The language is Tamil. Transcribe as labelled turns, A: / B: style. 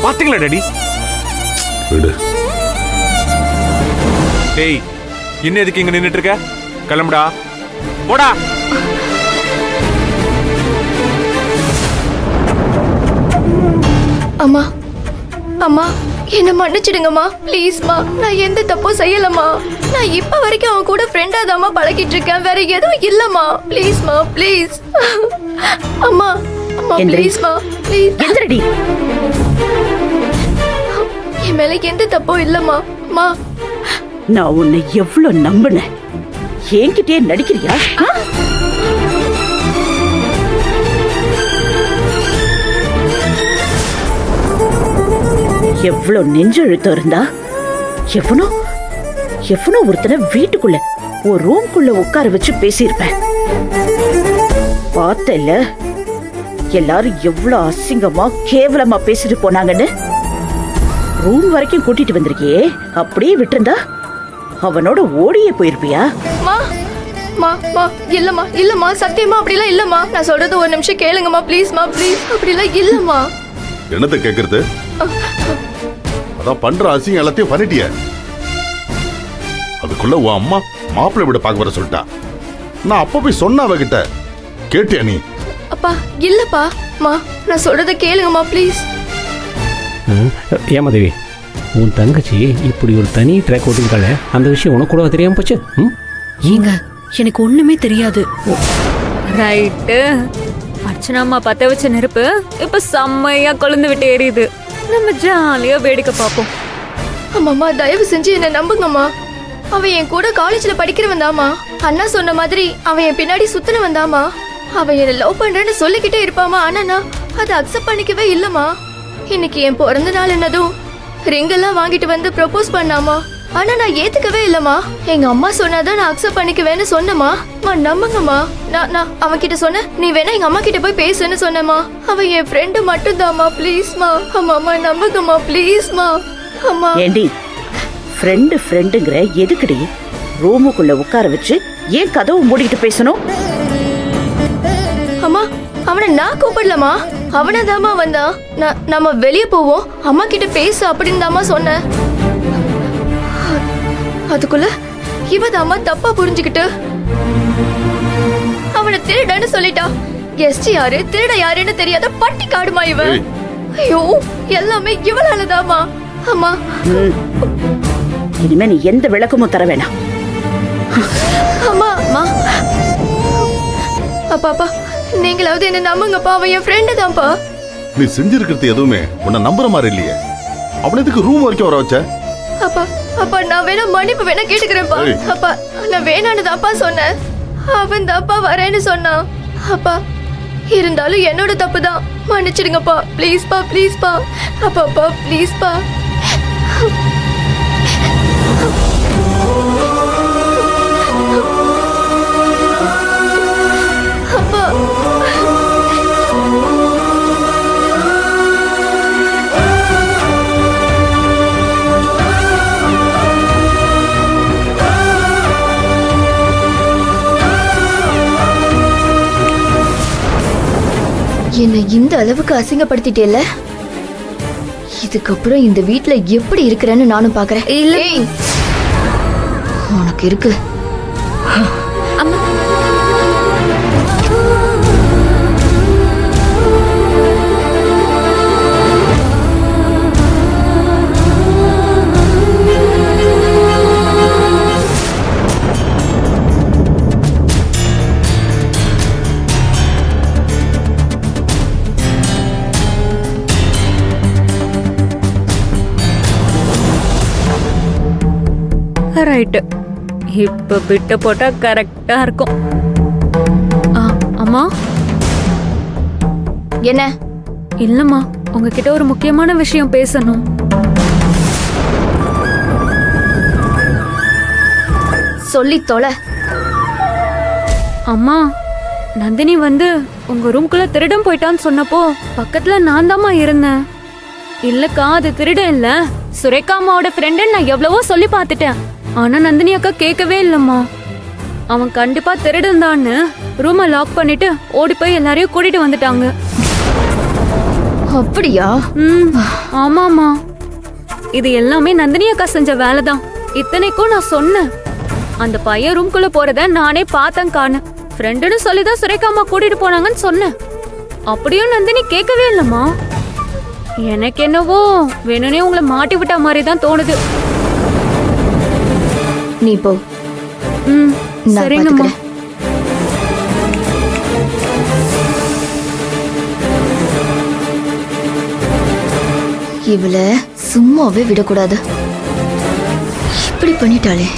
A: பாத்தீங்களா டாடி?
B: விடு.
A: டேய், இன்னும் எதுக்கு இங்க நின்னுட்டு இருக்க? கிளம்புடா, போடா.
C: அம்மா அம்மா என்ன மன்னிச்சிடுங்கம்மா ப்ளீஸ்மா. நான் எந்த தப்பும் செய்யலம்மா. நான் இப்ப வரைக்கும் அவன் கூட ஃப்ரெண்டா தாம்மா பழகிட்டு இருக்கேன். வேற எதுவும் இல்லம்மா. ப்ளீஸ்மா ப்ளீஸ். அம்மா அம்மா ப்ளீஸ்மா ப்ளீஸ்.
D: எந்திரடி.
C: என் மேல எந்த தப்பும் இல்லம்மா. அம்மா
D: நான் உன்னை எவ்வளவு நம்பினேன். என்கிட்டயே நடிக்கிறியா? எவ்வளவு நெஞ்செழுத்தம் இருந்தா எவனோ எவனோ ஒருத்தனை வீட்டுக்குள்ள ஒரு ரூம்குள்ள உட்கார வச்சு பேசியிருப்பேன். பார்த்தல எல்லாரும் எவ்வளவு அசிங்கமா கேவலமா பேசிட்டு போனாங்கன்னு. ரூம் வரைக்கும் கூட்டிட்டு வந்திருக்கியே, அப்படியே விட்டுருந்தா அவனோட ஓடியே போயிருப்பியா?
C: மா மா மா இல்லம்மா இல்லம்மா சத்தியமா அப்படிலாம் இல்லம்மா. நான் சொல்றது ஒரு நிமிஷம் கேளுங்கம்மா ப்ளீஸ்மா ப்ளீஸ். அப்படிலாம் இல்லம்மா.
B: என்னத்த கேக்குறது? அதான் பண்ற அசிங்கம் எல்லாத்தையும் பண்ணிட்டிய. அதுக்குள்ள உன் அம்மா மாப்பிள்ளை விட பார்க்க வர சொல்லிட்டா. நான் அப்ப போய் சொன்ன அவகிட்ட. கேட்டியா நீ?
C: அப்பா இல்லப்பா. மா நான் சொல்றத கேளுங்கம்மா ப்ளீஸ்.
E: ஏமாதேவி, உன் தங்கச்சி இப்படி ஒரு தனி ட்ராக் ஓட்டிருக்காளே, அந்த விஷயம் உனக்கு கூட தெரியாம போச்சு?
F: ஏங்க எனக்கு ஒண்ணுமே தெரியாது. ரைட்டு. அர்ச்சனாம்மா பத்த வச்ச நெருப்பு இப்ப செம்மையா கொழுந்து விட்டு எரியுது. நம்ம ஜாலியா வேடிக்கை பார்ப்போம்.
C: அம்மாம்மா தயவு செஞ்சு என்ன நம்புங்கம்மா. அவன் என் கூட காலேஜ்ல படிக்கிறவன் தாமா. அண்ணா சொன்ன மாதிரி அவன் என் பின்னாடி சுத்தினவன் தாமா. அவன் என்ன லவ் பண்றேன்னு சொல்லிக்கிட்டே இருப்பாமா. ஆனா நான் அதை அக்செப்ட் பண்ணிக்கவே இல்லம்மா. இன்னைக்கு என் பிறந்த நாள் என்னதும் ரிங் எல்லாம் வாங்கிட்டு வந்து ப்ரொபோஸ் பண்ணாமா. ஆனா நான் ஏத்துக்கவே இல்லம்மா. எங்க அம்மா சொன்னாதான் நான் அக்செப்ட் பண்ணிக்குவேன்னு சொன்னமா. நம்புங்கம்மா. நான் அவன் கிட்ட சொன்னேன், நீ வேணா எங்க அம்மா கிட்ட போய் பேசுன்னு சொன்னமா. அவன் என் ஃப்ரெண்டு மட்டும் தாமா. ப்ளீஸ்மா அம்மா நம்புங்கம்மா ப்ளீஸ்மா. அம்மா
D: ஏண்டி ஃப்ரெண்டுங்கிற எதுக்குடி ரூமுக்குள்ள உட்கார வச்சு ஏன் கதவு மூடிட்டு பேசணும்?
C: அம்மா அவனை நான் கூப்பிடலமா. அவனை தாமா வந்தான். நம்ம வெளியே போவோம், அம்மா கிட்ட பேசு அப்படின்னு தாமா சொன்னேன். அதுக்குள்ள இவதாமா தப்பா புரிஞ்சுக்கிட்டு அவனை திருடன்னு சொல்லிட்டா. கெஸ்ட் யாரு திருட யாருன்னு தெரியாத பட்டி காடுமா இவன். ஐயோ எல்லாமே இவளாலதாமா. அம்மா
D: இனிமே நீ எந்த விளக்கமும் தர வேணாம்.
C: அம்மா அம்மா அப்பா அப்பா நீங்களாவது என்ன நம்புங்கப்பா. அவன் என் ஃப்ரெண்டு தான்ப்பா.
B: நீ செஞ்சிருக்கிறது எதுவுமே உன்னை நம்புற மாதிரி இல்லையே. அவனை எதுக்கு ரூம் வரைக்கும் வர வச்ச?
C: அப்பா அப்பா நான் வேணா மன்னிப்பு வேணா கேட்டுக்கிறேன்ப்பா. அப்பா நான் வேணான்னு தான்ப்பா சொன்னேன். அவன் தான்ப்பா வரேன்னு சொன்னான். அப்பா இருந்தாலும் என்னோட தப்பு தான். மன்னிச்சிடுங்கப்பா ப்ளீஸ்ப்பா ப்ளீஸ்ப்பா. அப்பாப்பா ப்ளீஸ்ப்பா. அப்பா என்னை இந்த அளவுக்கு அசிங்கப்படுத்திட்டேல. இதுக்கப்புறம் இந்த வீட்ல எப்படி இருக்கிறேன்னு நானும் பாக்குறேன். இல்லை உனக்கு இருக்கு.
F: அம்மா ரைட்டு. இப்ப பிட்ட போட்டா கரெக்டா இருக்கும். அம்மா
C: என்ன?
F: இல்லம்மா, உங்ககிட்ட ஒரு முக்கியமான விஷயம் பேசணும்.
C: சொல்லி தொலை.
F: அம்மா நந்தினி வந்து உங்க ரூம்குள்ள திருடன் போயிட்டான்னு சொன்னப்போ பக்கத்துல நான் தாம்மா இருந்தேன். இல்லக்கா அது திருடன் இல்ல, சுரேகா அம்மாவோட ஃப்ரெண்டு. நான் எவ்வளவோ சொல்லி பார்த்துட்டேன். ஆனா நந்தினி அக்கா கேட்கவே இல்லம்மா. அவன் கண்டிப்பா திருடன் தான்னு ரூமை லாக் பண்ணிட்டு ஓடி போய் எல்லாரையும் கூட்டிட்டு வந்துட்டாங்க.
C: அப்படியா?
F: ஆமாமா, இது எல்லாமே நந்தினி அக்கா செஞ்ச வேலைதான். இத்தனைக்கும் நான் சொன்னேன், அந்த பையன் ரூம்குள்ள போறத நானே பார்த்தேன் காணு. ஃப்ரெண்டுன்னு சொல்லிதான் சுரேகா அம்மா கூட்டிட்டு போனாங்கன்னு சொன்னேன். அப்படியும் நந்தினி கேட்கவே இல்லம்மா. எனக்கு என்னவோ வேணும்னே உங்களை மாட்டி விட்ட மாதிரி தான் தோணுது.
C: நீ போ, நான்
F: சரிங்கம்மா.
C: பாத்துக்கிறேன். இவள சும்மாவே விடக்கூடாது. இப்படி பண்ணிட்டாளே.